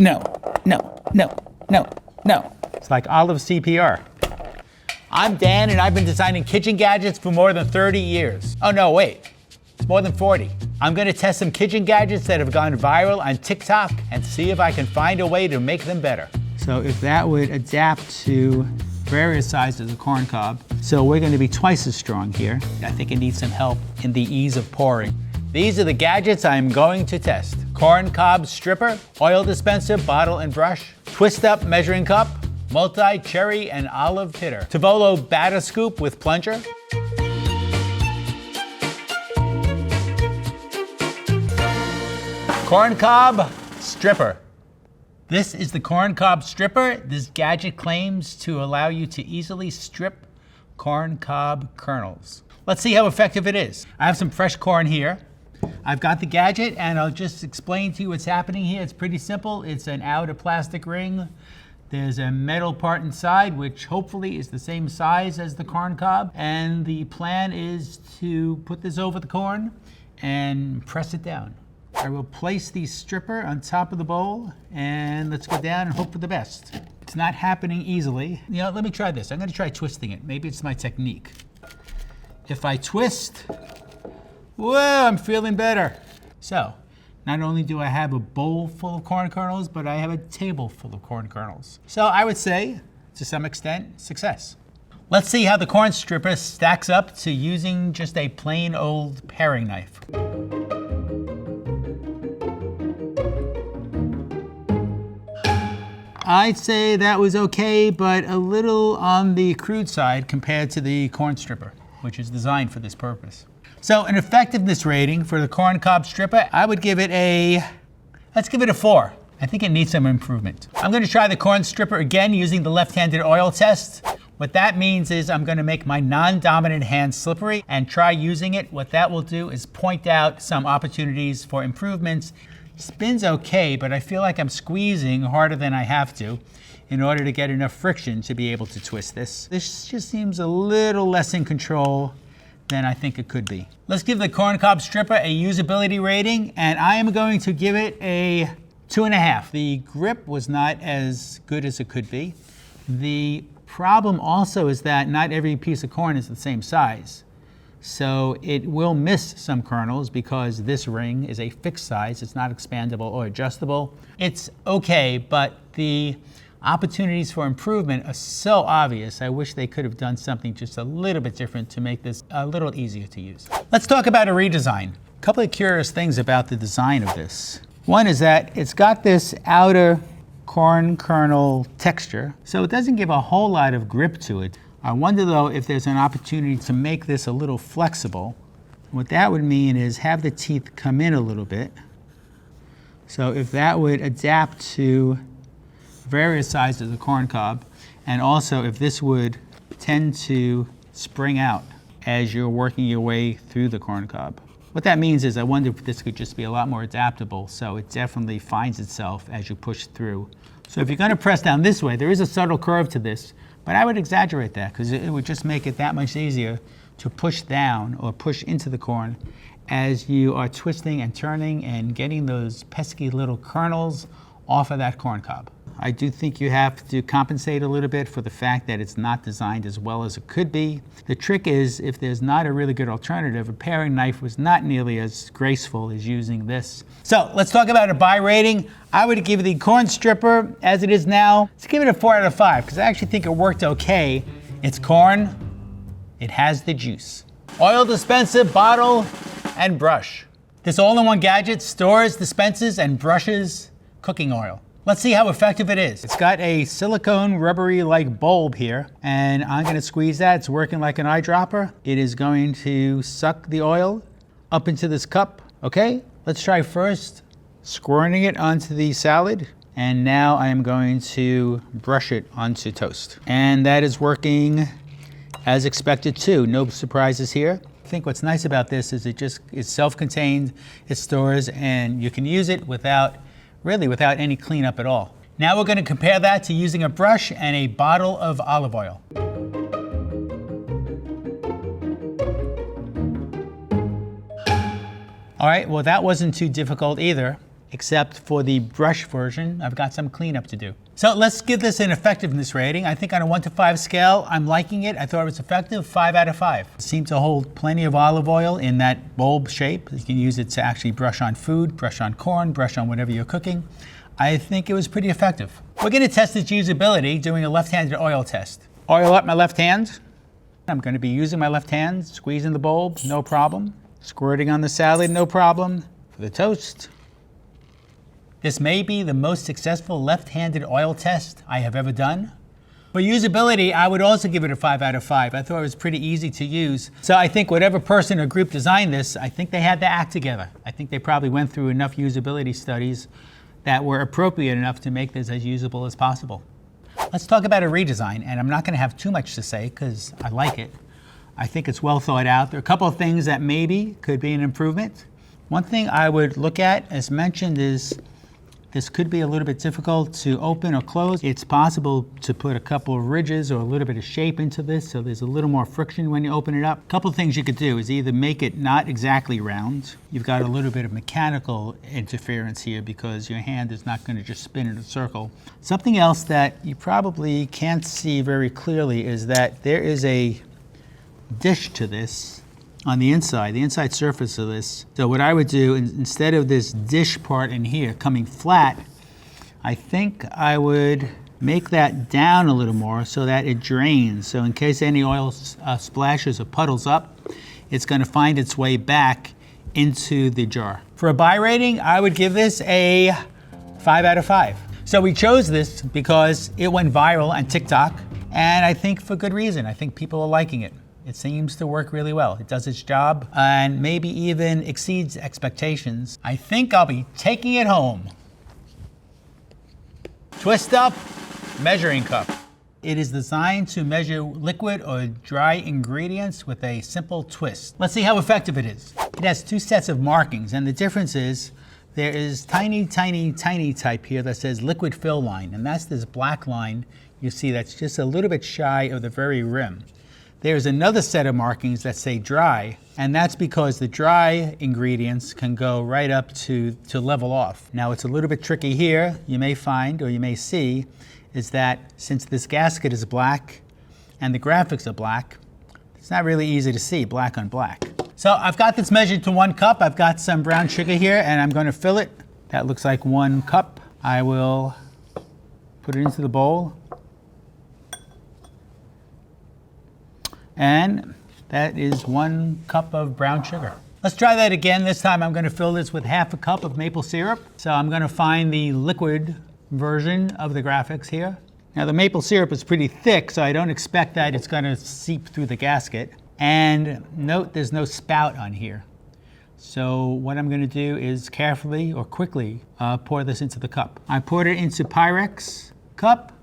no, no, no, no, no. It's like olive CPR. I'm Dan, and I've been designing kitchen gadgets for more than 30 years. Oh no, wait, it's more than 40. I'm gonna test some kitchen gadgets that have gone viral on TikTok and see if I can find a way to make them better. So if that would adapt to various sizes of corn cob. So we're gonna be twice as strong here. I think it needs some help in the ease of pouring. These are the gadgets I'm going to test. Corn cob stripper, oil dispenser, bottle and brush, twist up measuring cup, multi-cherry and olive pitter, Tovolo batter scoop with plunger, corn cob stripper. This is the corn cob stripper. This gadget claims to allow you to easily strip corn cob kernels. Let's see how effective it is. I have some fresh corn here. I've got the gadget and I'll just explain to you what's happening here. It's pretty simple. It's an outer plastic ring. There's a metal part inside, which hopefully is the same size as the corn cob. And the plan is to put this over the corn and press it down. I will place the stripper on top of the bowl and let's go down and hope for the best. It's not happening easily. You know, let me try this. I'm gonna try twisting it. Maybe it's my technique. If I twist, whoa, I'm feeling better. So, not only do I have a bowl full of corn kernels, but I have a table full of corn kernels. So I would say, to some extent, success. Let's see how the corn stripper stacks up to using just a plain old paring knife. I'd say that was okay, but a little on the crude side compared to the corn stripper, which is designed for this purpose. So an effectiveness rating for the corn cob stripper, I would give it let's give it a 4. I think it needs some improvement. I'm gonna try the corn stripper again using the left-handed oil test. What that means is I'm gonna make my non-dominant hand slippery and try using it. What that will do is point out some opportunities for improvements. Spin's okay, but I feel like I'm squeezing harder than I have to in order to get enough friction to be able to twist this. This just seems a little less in control than I think it could be. Let's give the corn cob stripper a usability rating, and I am going to give it a 2.5. The grip was not as good as it could be. The problem also is that not every piece of corn is the same size. So it will miss some kernels because this ring is a fixed size. It's not expandable or adjustable. It's okay, but the opportunities for improvement are so obvious. I wish they could have done something just a little bit different to make this a little easier to use. Let's talk about a redesign. A couple of curious things about the design of this. One is that it's got this outer corn kernel texture, so it doesn't give a whole lot of grip to it. I wonder though if there's an opportunity to make this a little flexible. What that would mean is have the teeth come in a little bit. So if that would adapt to various sizes of corn cob, and also if this would tend to spring out as you're working your way through the corn cob. What that means is I wonder if this could just be a lot more adaptable so it definitely finds itself as you push through. So if you're gonna press down this way, there is a subtle curve to this, but I would exaggerate that because it would just make it that much easier to push down or push into the corn as you are twisting and turning and getting those pesky little kernels off of that corn cob. I do think you have to compensate a little bit for the fact that it's not designed as well as it could be. The trick is if there's not a really good alternative, a paring knife was not nearly as graceful as using this. So let's talk about a buy rating. I would give the corn stripper as it is now, let's give it a 4 out of 5 because I actually think it worked okay. It's corn, it has the juice. Oil dispenser, bottle, and brush. This all-in-one gadget stores, dispenses, and brushes cooking oil. Let's see how effective it is. It's got a silicone rubbery-like bulb here, and I'm gonna squeeze that. It's working like an eyedropper. It is going to suck the oil up into this cup. Okay, let's try first squirting it onto the salad, and now I am going to brush it onto toast. And that is working as expected too. No surprises here. I think what's nice about this is it's self-contained, it stores, and you can use it without any cleanup at all. Now we're gonna compare that to using a brush and a bottle of olive oil. All right, well that wasn't too difficult either. except for the brush version, I've got some cleanup to do. So let's give this an effectiveness rating. I think on a 1 to 5 scale, I'm liking it. I thought it was effective, 5 out of 5. It seemed to hold plenty of olive oil in that bulb shape. You can use it to actually brush on food, brush on corn, brush on whatever you're cooking. I think it was pretty effective. We're gonna test its usability doing a left-handed oil test. Oil up my left hand. I'm gonna be using my left hand, squeezing the bulb, no problem. Squirting on the salad, no problem. For the toast. This may be the most successful left-handed oil test I have ever done. For usability, I would also give it a 5 out of 5. I thought it was pretty easy to use. So I think whatever person or group designed this, I think they had their act together. I think they probably went through enough usability studies that were appropriate enough to make this as usable as possible. Let's talk about a redesign, and I'm not gonna have too much to say because I like it. I think it's well thought out. There are a couple of things that maybe could be an improvement. One thing I would look at, as mentioned, is this could be a little bit difficult to open or close. It's possible to put a couple of ridges or a little bit of shape into this so there's a little more friction when you open it up. A couple of things you could do is either make it not exactly round. You've got a little bit of mechanical interference here because your hand is not going to just spin in a circle. Something else that you probably can't see very clearly is that there is a dish to this on the inside surface of this. So what I would do, instead of this dish part in here coming flat, I think I would make that down a little more so that it drains. So in case any oil splashes or puddles up, it's gonna find its way back into the jar. For a buy rating, I would give this a 5 out of 5. So we chose this because it went viral on TikTok, and I think for good reason. I think people are liking it. It seems to work really well. It does its job and maybe even exceeds expectations. I think I'll be taking it home. Twist Up Measuring Cup. It is designed to measure liquid or dry ingredients with a simple twist. Let's see how effective it is. It has 2 sets of markings, and the difference is there is tiny type here that says liquid fill line, and that's this black line you see that's just a little bit shy of the very rim. There's another set of markings that say dry, and that's because the dry ingredients can go right up to level off. Now it's a little bit tricky here, you may find, or you may see, is that since this gasket is black and the graphics are black, it's not really easy to see black on black. So I've got this measured to 1 cup. I've got some brown sugar here and I'm gonna fill it. That looks like 1 cup. I will put it into the bowl. And that is 1 cup of brown sugar. Let's try that again. This time I'm gonna fill this with half a cup of maple syrup. So I'm gonna find the liquid version of the graphics here. Now the maple syrup is pretty thick, so I don't expect that it's gonna seep through the gasket. And note there's no spout on here. So what I'm gonna do is carefully or quickly pour this into the cup. I poured it into Pyrex cup,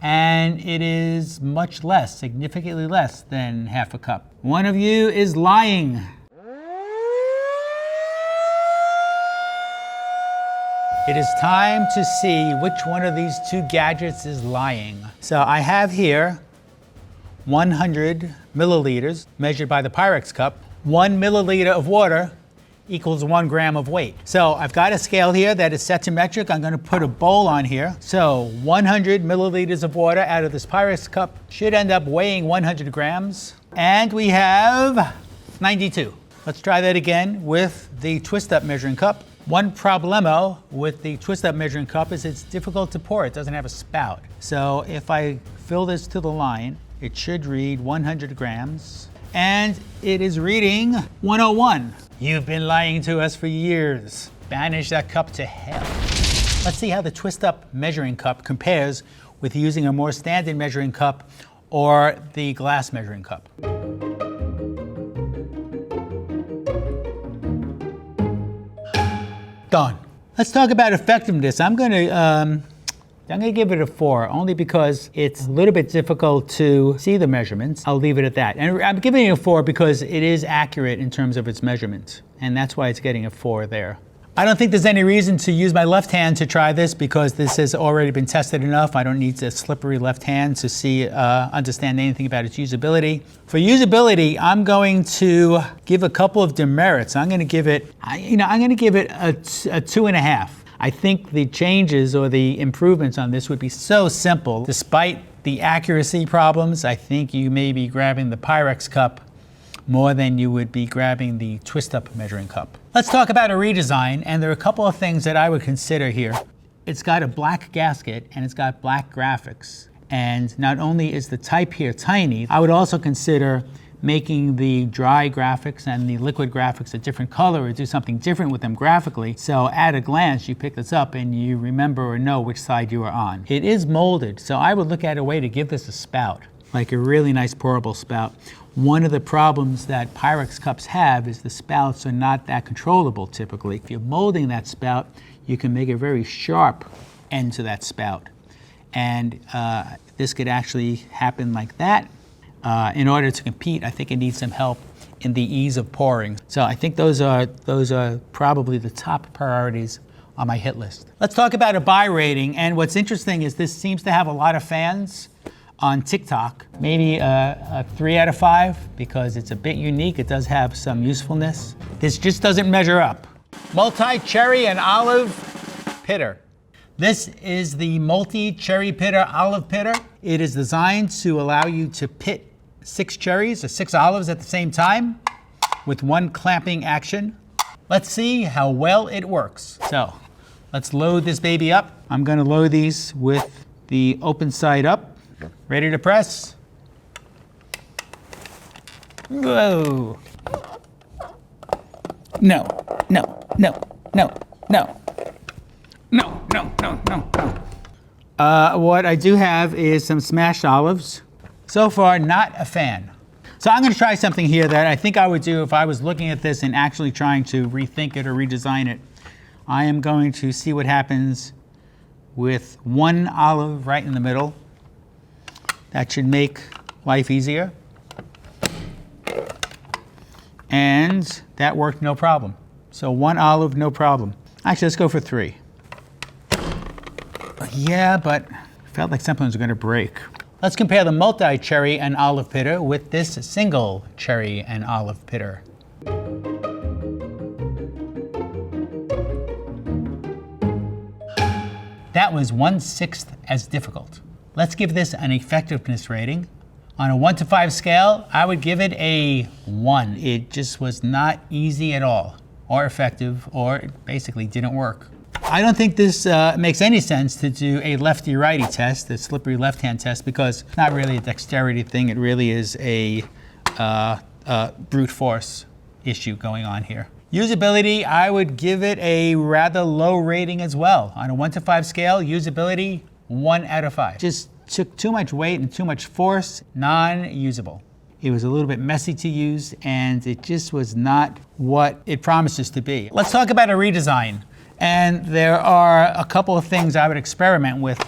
and it is much less, significantly less than half a cup. One of you is lying. It is time to see which one of these 2 gadgets is lying. So I have here 100 milliliters measured by the Pyrex cup. 1 milliliter of water equals 1 gram of weight. So I've got a scale here that is set to metric. I'm gonna put a bowl on here. So 100 milliliters of water out of this Pyrex cup should end up weighing 100 grams. And we have 92. Let's try that again with the Twist Up measuring cup. One problemo with the Twist Up measuring cup is it's difficult to pour. It doesn't have a spout. So if I fill this to the line, it should read 100 grams. And it is reading 101. You've been lying to us for years. Banish that cup to hell. Let's see how the Twist Up measuring cup compares with using a more standard measuring cup or the glass measuring cup. Done. Let's talk about effectiveness. I'm gonna give it a 4, only because it's a little bit difficult to see the measurements. I'll leave it at that. And I'm giving it a 4 because it is accurate in terms of its measurements. And that's why it's getting a 4 there. I don't think there's any reason to use my left hand to try this because this has already been tested enough. I don't need a slippery left hand to understand anything about its usability. For usability, I'm going to give a couple of demerits. I'm going to give it, a 2.5. I think the changes or the improvements on this would be so simple. Despite the accuracy problems, I think you may be grabbing the Pyrex cup more than you would be grabbing the twist-up measuring cup. Let's talk about a redesign, and there are a couple of things that I would consider here. It's got a black gasket and it's got black graphics. And not only is the type here tiny, I would also consider making the dry graphics and the liquid graphics a different color or do something different with them graphically. So at a glance, you pick this up and you remember or know which side you are on. It is molded, so I would look at a way to give this a spout, like a really nice pourable spout. One of the problems that Pyrex cups have is the spouts are not that controllable typically. If you're molding that spout, you can make a very sharp end to that spout. And this could actually happen like that. In order to compete, I think it needs some help in the ease of pouring. So I think those are probably the top priorities on my hit list. Let's talk about a buy rating. And what's interesting is this seems to have a lot of fans on TikTok, maybe a 3 out of 5 because it's a bit unique. It does have some usefulness. This just doesn't measure up. Multi-cherry and olive pitter. This is the multi-cherry pitter olive pitter. It is designed to allow you to pit 6 cherries or 6 olives at the same time with one clamping action. Let's see how well it works. So let's load this baby up. I'm gonna load these with the open side up. Ready to press? Whoa. No, no, no, no, no. No, no, no, no, no. What I do have is some smashed olives. So far, not a fan. So I'm gonna try something here that I think I would do if I was looking at this and actually trying to rethink it or redesign it. I am going to see what happens with one olive right in the middle. That should make life easier. And that worked no problem. So one olive, no problem. Actually, let's go for 3. Yeah, but felt like something was going to break. Let's compare the multi-cherry and olive pitter with this single cherry and olive pitter. That was 1/6 as difficult. Let's give this an effectiveness rating. On a 1 to 5 scale, I would give it a 1. It just was not easy at all, or effective, or it basically didn't work. I don't think this makes any sense to do a lefty-righty test, the slippery left-hand test, because it's not really a dexterity thing. It really is a brute force issue going on here. Usability, I would give it a rather low rating as well. On a 1 to 5 scale, usability, 1 out of 5. Just took too much weight and too much force, non-usable. It was a little bit messy to use, and it just was not what it promises to be. Let's talk about a redesign. And there are a couple of things I would experiment with.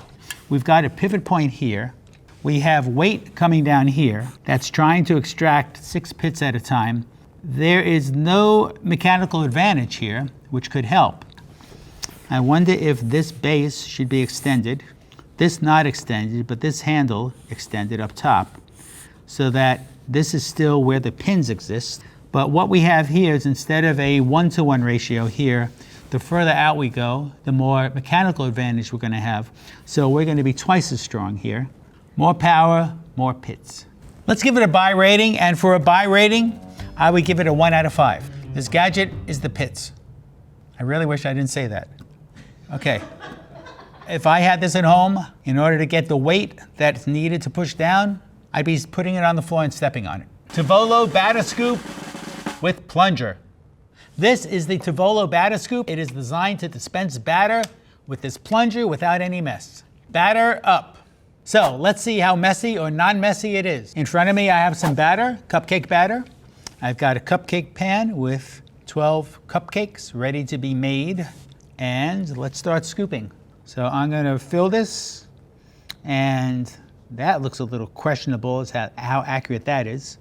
We've got a pivot point here. We have weight coming down here that's trying to extract 6 pits at a time. There is no mechanical advantage here, which could help. I wonder if this base should be extended, this not extended, but this handle extended up top, so that this is still where the pins exist. But what we have here is instead of a 1-to-1 ratio here, the further out we go, the more mechanical advantage we're going to have. So we're going to be twice as strong here. More power, more pits. Let's give it a buy rating, and for a buy rating, I would give it a 1 out of 5. This gadget is the pits. I really wish I didn't say that. Okay. If I had this at home, in order to get the weight that's needed to push down, I'd be putting it on the floor and stepping on it. Tovolo batter scoop with plunger. This is the Tovolo batter scoop. It is designed to dispense batter with this plunger without any mess. Batter up. So let's see how messy or non-messy it is. In front of me, I have some batter, cupcake batter. I've got a cupcake pan with 12 cupcakes ready to be made. And let's start scooping. So I'm gonna fill this, and that looks a little questionable as how accurate that is.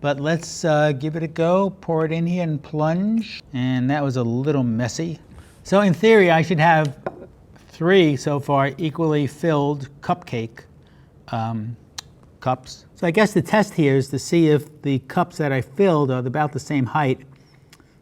but let's give it a go. Pour it in here and plunge. And that was a little messy. So in theory, I should have 3 so far equally filled cupcake cups. So I guess the test here is to see if the cups that I filled are about the same height.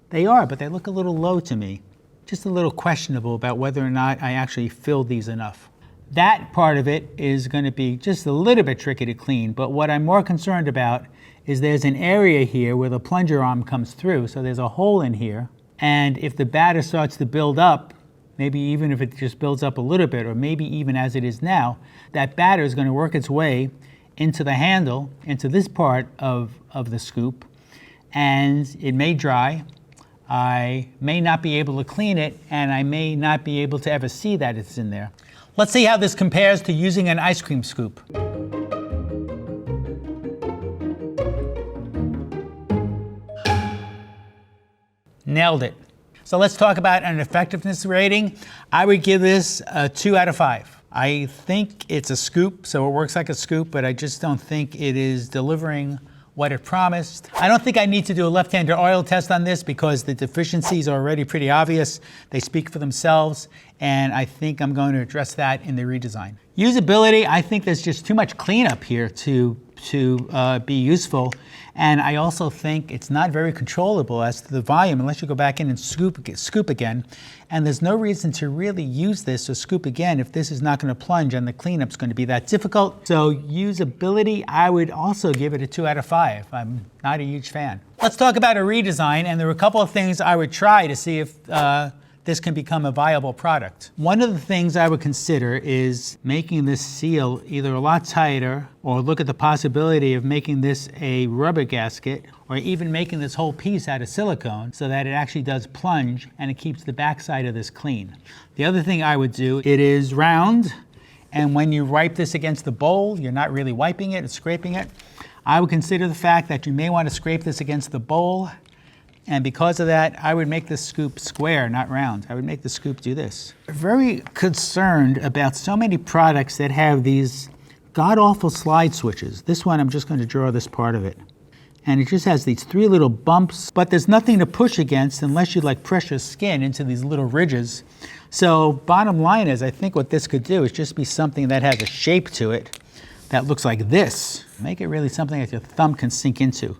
They are, but they look a little low to me. Just a little questionable about whether or not I actually filled these enough. That part of it is going to be just a little bit tricky to clean, but what I'm more concerned about is there's an area here where the plunger arm comes through, so there's a hole in here, and if the batter starts to build up, maybe even if it just builds up a little bit, or maybe even as it is now, that batter is going to work its way into the handle, into this part of the scoop, and it may dry. I may not be able to clean it, and I may not be able to ever see that it's in there. Let's see how this compares to using an ice cream scoop. Nailed it. So let's talk about an effectiveness rating. I would give this a 2 out of 5. I think it's a scoop, so it works like a scoop, but I just don't think it is delivering what it promised. I don't think I need to do a left-hander oil test on this because the deficiencies are already pretty obvious. They speak for themselves, and I think I'm going to address that in the redesign. Usability, I think there's just too much cleanup here to be useful. And I also think it's not very controllable as to the volume unless you go back in and scoop again. And there's no reason to really use this or scoop again if this is not going to plunge and the cleanup's going to be that difficult. So usability, I would also give it a 2 out of 5. I'm not a huge fan. Let's talk about a redesign, and there were a couple of things I would try to see if this can become a viable product. One of the things I would consider is making this seal either a lot tighter, or look at the possibility of making this a rubber gasket, or even making this whole piece out of silicone so that it actually does plunge and it keeps the backside of this clean. The other thing I would do, it is round, and when you wipe this against the bowl, you're not really wiping it, it's scraping it. I would consider the fact that you may want to scrape this against the bowl. And because of that, I would make the scoop square, not round. I would make the scoop do this. Very concerned about so many products that have these god-awful slide switches. This one, I'm just going to draw this part of it. And it just has these 3 little bumps, but there's nothing to push against unless you like press your skin into these little ridges. So bottom line is, I think what this could do is just be something that has a shape to it that looks like this. Make it really something that your thumb can sink into.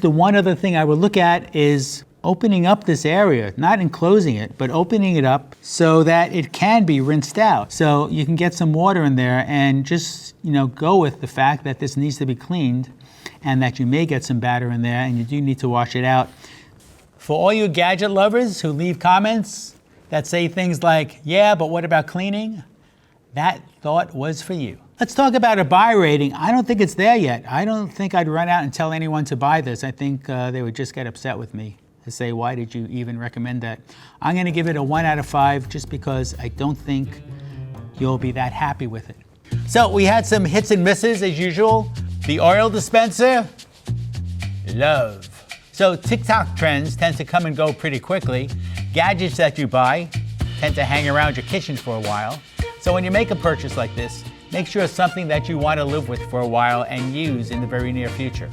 The one other thing I would look at is opening up this area, not enclosing it, but opening it up so that it can be rinsed out. So you can get some water in there and just, go with the fact that this needs to be cleaned and that you may get some batter in there and you do need to wash it out. For all you gadget lovers who leave comments that say things like, yeah, but what about cleaning? That thought was for you. Let's talk about a buy rating. I don't think it's there yet. I don't think I'd run out and tell anyone to buy this. I think they would just get upset with me to say, why did you even recommend that? I'm going to give it a 1 out of 5 just because I don't think you'll be that happy with it. So we had some hits and misses as usual. The oil dispenser, love. So TikTok trends tend to come and go pretty quickly. Gadgets that you buy tend to hang around your kitchen for a while. So when you make a purchase like this, make sure it's something that you want to live with for a while and use in the very near future.